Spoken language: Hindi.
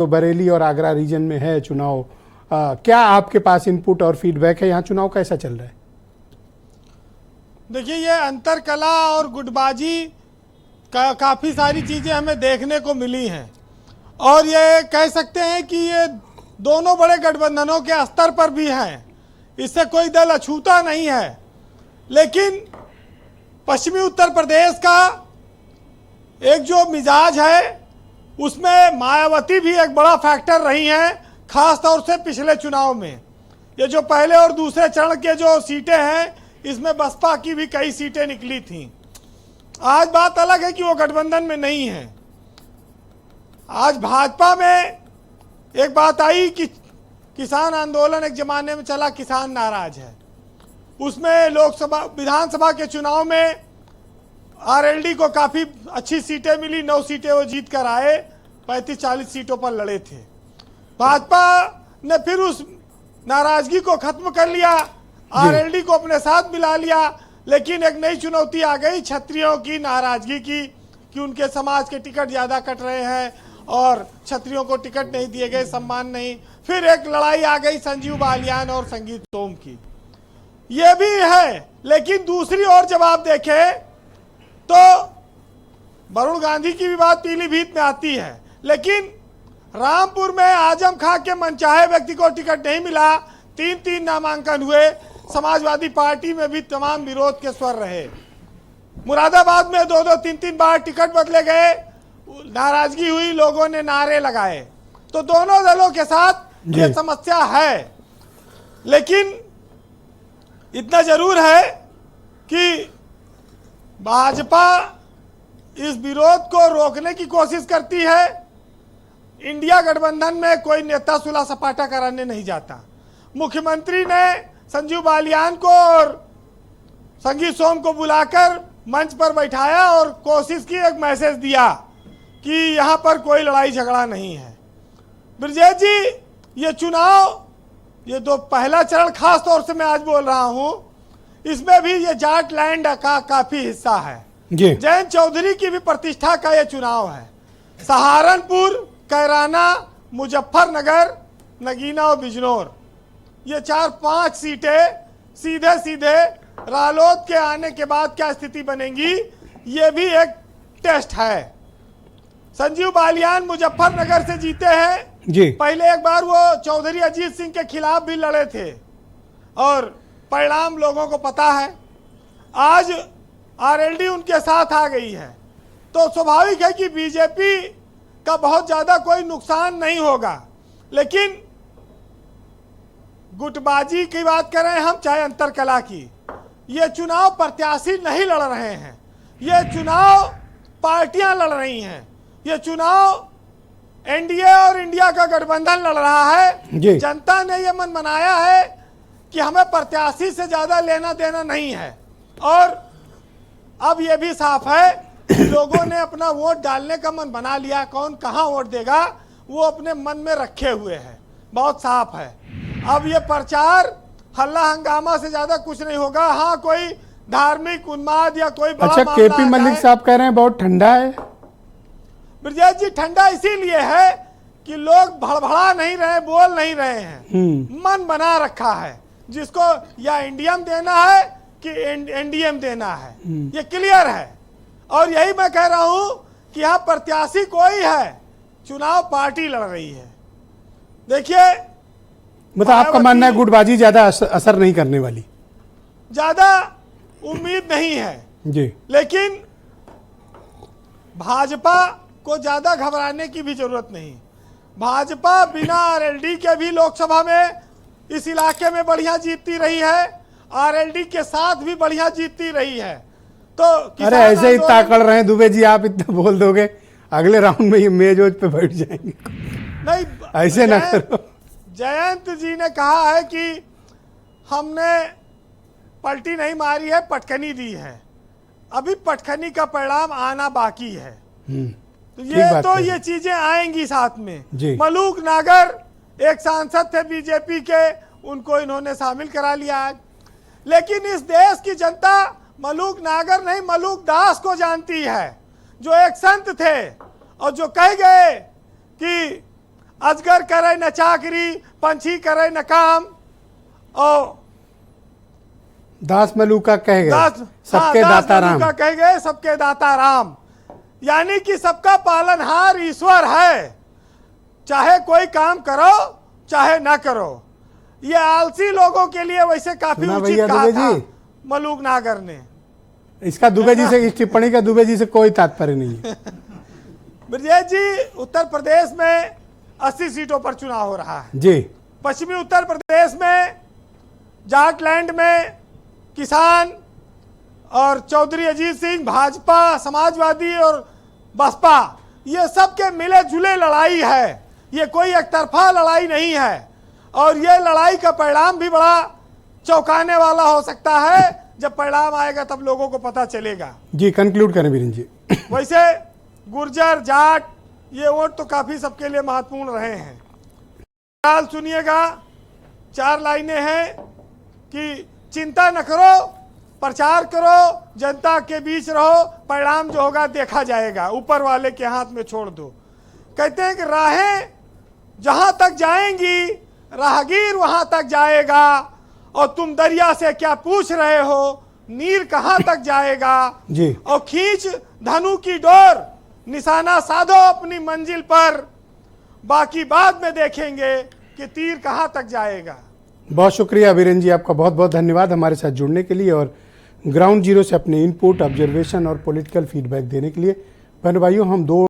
तो बरेली और आगरा रीजन में है चुनाव, क्या आपके पास इनपुट और फीडबैक है? यहाँ चुनाव कैसा चल रहा है? देखिए, ये अंतर कला और गुटबाजी काफ़ी सारी चीज़ें हमें देखने को मिली हैं और ये कह सकते हैं कि ये दोनों बड़े गठबंधनों के स्तर पर भी हैं। इससे कोई दल अछूता नहीं है। लेकिन पश्चिमी उत्तर प्रदेश का एक जो मिजाज है उसमें मायावती भी एक बड़ा फैक्टर रही हैं, खास तौर से पिछले चुनाव में। ये जो पहले और दूसरे चरण के जो सीटें हैं इसमें बसपा की भी कई सीटें निकली थीं। आज बात अलग है कि वो गठबंधन में नहीं है। आज भाजपा में एक बात आई कि किसान आंदोलन एक जमाने में चला, किसान नाराज है। उसमें लोकसभा विधानसभा के चुनाव में आरएलडी को काफ़ी अच्छी सीटें मिली, 9 सीटें वो जीत कर आए, 35-40 सीटों पर लड़े थे। भाजपा ने फिर उस नाराजगी को खत्म कर लिया, आरएलडी को अपने साथ मिला लिया। लेकिन एक नई चुनौती आ गई क्षत्रियों की नाराजगी की कि उनके समाज के टिकट ज़्यादा कट रहे हैं और क्षत्रियों को टिकट नहीं दिए गए, सम्मान नहीं। फिर एक लड़ाई आ गई संजीव बालियान और संगीत सोम की। ये भी है। लेकिन दूसरी ओर जब आप देखें तो वरुण गांधी की भी बात पीलीभीत में आती है, लेकिन रामपुर में आजम खां के मनचाहे व्यक्ति को टिकट नहीं मिला, 3-3 नामांकन हुए। समाजवादी पार्टी में भी तमाम विरोध के स्वर रहे। मुरादाबाद में 2-2, 3-3 बार टिकट बदले गए, नाराजगी हुई, लोगों ने नारे लगाए। तो दोनों दलों के साथ ये समस्या है। लेकिन इतना जरूर है कि भाजपा इस विरोध को रोकने की कोशिश करती है। इंडिया गठबंधन में कोई नेता सुलह सपाटा कराने नहीं जाता। मुख्यमंत्री ने संजीव बालियान को और संगीत सोम को बुलाकर मंच पर बैठाया और कोशिश की, एक मैसेज दिया कि यहाँ पर कोई लड़ाई झगड़ा नहीं है। ब्रजेश जी, ये चुनाव, ये दो पहला चरण खास तौर से मैं आज बोल रहा हूँ, इसमें भी ये जाट लैंड का काफी हिस्सा है। जयंत चौधरी की भी प्रतिष्ठा का ये चुनाव है। सहारनपुर, कैराना, मुजफ्फरनगर, नगीना और बिजनौर, ये 4-5 सीटें सीधे सीधे रालोद के आने के बाद क्या स्थिति बनेगी, ये भी एक टेस्ट है। संजीव बालियान मुजफ्फरनगर से जीते हैं जी। पहले एक बार वो चौधरी अजीत सिंह के खिलाफ भी लड़े थे और परिणाम लोगों को पता है। आज आरएलडी उनके साथ आ गई है, तो स्वाभाविक है कि बीजेपी का बहुत ज्यादा कोई नुकसान नहीं होगा। लेकिन गुटबाजी की बात करें हम, चाहे अंतर कला की, ये चुनाव प्रत्याशी नहीं लड़ रहे हैं, ये चुनाव पार्टियां लड़ रही हैं। ये चुनाव एनडीए और इंडिया का गठबंधन लड़ रहा है। जनता ने ये मन बनाया है कि हमें प्रत्याशी से ज्यादा लेना देना नहीं है। और अब ये भी साफ है कि लोगों ने अपना वोट डालने का मन बना लिया। कौन कहां वोट देगा वो अपने मन में रखे हुए है, बहुत साफ है। अब ये प्रचार हल्ला हंगामा से ज्यादा कुछ नहीं होगा। हाँ, कोई धार्मिक उन्माद या कोई बड़ा अच्छा, केपी मलिक साहब कह रहे हैं बहुत ठंडा है। ब्रजेश जी, ठंडा इसीलिए है कि लोग भड़बड़ा नहीं रहे, बोल नहीं रहे हैं, मन बना रखा है जिसको या इंडियम देना है कि एनडीएम देना है, ये क्लियर है। और यही मैं कह रहा हूं कि यहाँ प्रत्याशी कोई है, चुनाव पार्टी लड़ रही है। देखिए, मतलब आपका मानना है गुटबाजी ज्यादा असर नहीं करने वाली? ज्यादा उम्मीद नहीं है जी। लेकिन भाजपा को ज्यादा घबराने की भी जरूरत नहीं। भाजपा बिना आरएलडी के भी लोकसभा में इस इलाके में बढ़िया जीतती रही है, आरएलडी के साथ भी बढ़िया जीतती रही है। तो अरे ऐसे ही ताकड़ रहे हैं दुबे जी, आप इतना बोल दोगे अगले राउंड में ये मेज पे बैठ जाएंगे। नहीं, ऐसे ना करो। जयंत जी ने कहा है कि हमने पलटी नहीं मारी है, पटखनी दी है। अभी पटखनी का परिणाम आना बाकी है। तो ये चीजें आएंगी साथ में। मलूक नागर एक सांसद थे बीजेपी के, उनको इन्होंने शामिल करा लिया आज। लेकिन इस देश की जनता मलूक नागर नहीं, मलूक दास को जानती है, जो एक संत थे और जो कह गए कि अजगर करे न चाकरी, पंछी करे न काम, और दास मलूका कह गए सबके दास दाता राम। मलूका कह गए सबके दाता राम। यानी कि सबका पालनहार ईश्वर है, चाहे कोई काम करो चाहे ना करो। ये आलसी लोगों के लिए वैसे काफी सुना उचित भैया कहा दुबे था जी? मलूक नागर ने। इसका दुबे जी से, इस टिप्पणी का दुबे जी से कोई तात्पर्य नहीं है। ब्रजेश जी, उत्तर प्रदेश में 80 सीटों पर चुनाव हो रहा है। जी। पश्चिमी उत्तर प्रदेश में जाटलैंड में किसान और चौधरी अजीत सिंह, भाजपा, समाजवादी और बसपा, ये सब के मिले जुले लड़ाई है। ये कोई एक तरफा लड़ाई नहीं है, और ये लड़ाई का परिणाम भी बड़ा चौंकाने वाला हो सकता है। जब परिणाम आएगा तब लोगों को पता चलेगा। जी, कंक्लूड करें वीरेंद्र जी। वैसे गुर्जर, जाट, ये वोट तो काफी सबके लिए महत्वपूर्ण रहे हैं। हाल सुनिएगा, 4 लाइनें हैं कि चिंता न करो, प्रचार करो, जनता के बीच रहो, परिणाम जो होगा देखा जाएगा, ऊपर वाले के हाथ में छोड़ दो। कहते हैं कि राहें जहां तक जाएंगी राहगीर वहां तक जाएगा, और तुम दरिया से क्या पूछ रहे हो, नीर कहां तक जाएगा जी। और खींच धनु की डोर, निशाना साधो अपनी मंजिल पर, बाकी बाद में देखेंगे कि तीर कहां तक जाएगा। बहुत शुक्रिया वीरेंद्र जी, आपका बहुत बहुत धन्यवाद हमारे साथ जुड़ने के लिए और ग्राउंड जीरो से अपने इनपुट, ऑब्जर्वेशन और पॉलिटिकल फीडबैक देने के लिए। बहन भाइयों, हम 2